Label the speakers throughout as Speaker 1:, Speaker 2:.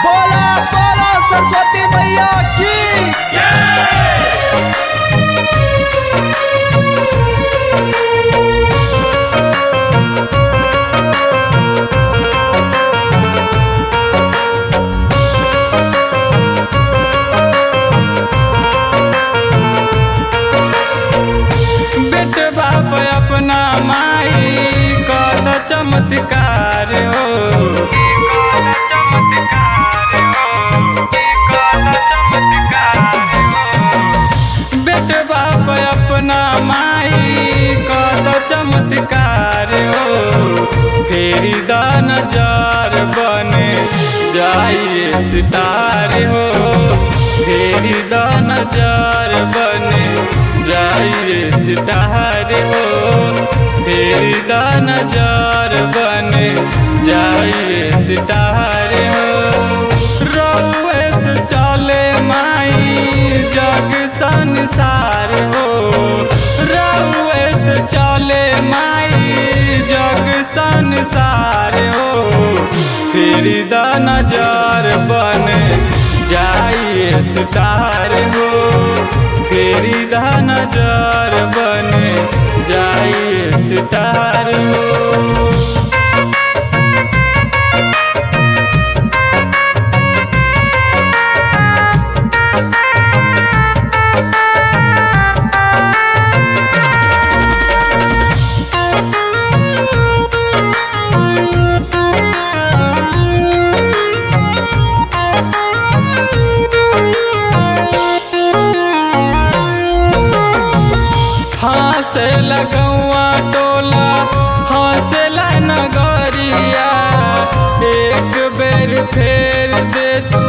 Speaker 1: बोला बोला सरस्वती मैया की
Speaker 2: बेटे बाप अपना माई का चमत्कार हो, बेटे बाप अपना माई का चमत्कार हो, फेरी दा नजार बने जाइए सितार हो, फेरी दा नजार बने जाइए सितार हो, फेरी दा नजार बने जाइए सितार हो। रउए से चले माई जग संसार हो, रउए से चले माई जग संसार हो, फेरी दा नजार बने जाइए सितार हो, फेरी दा नजार बने जाइए सितार हो। हंसे लगौआ टोला हंसला नगरिया, एक बेर फेर दे तू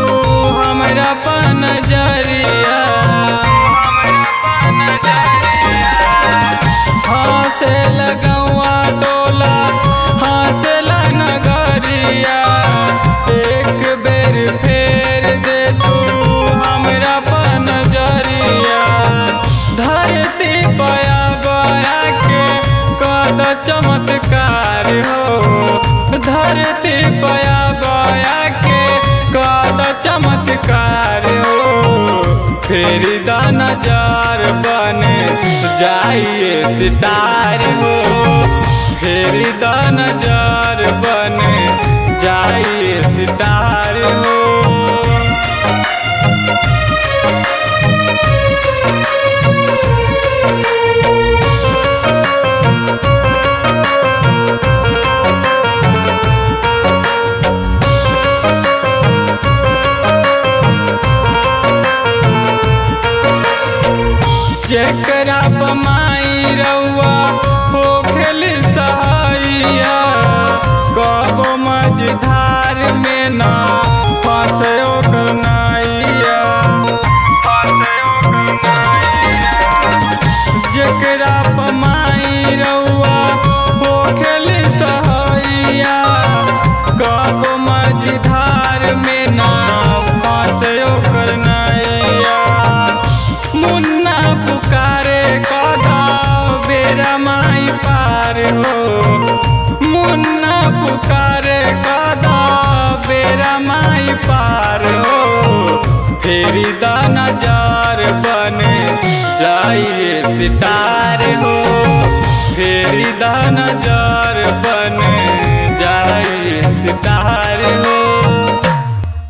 Speaker 2: हमरा पन नजरिया, हंसे लगौआ टोला हंसला नगरिया, एक बेर फेर दे तू हमरा पन नजरिया, धरती पया बया के कद चमत्कार हो, धरती पया बया के कद चमत्कार हो, फेरी दा नजार बने जाइए सितार हो, फेरी दा नजार बने जाइए सितार हो। जेकरा बमाई रउआ हो खेल सहाइया, कबो मझधार में ना फंसयो करनाइया, जेकरा बमाई रउआ हो खेल सहाइया, कबो मझधार में ना फंसयो करनाइया, मुन्ना पुकारे कदा बेरा माई पार हो, मुन्ना पुकारे कदा बेरा माई पार हो, फेरी दा नजार बने जाइए सितार हो, फेरी दा नजार बने जाइए सितार हो।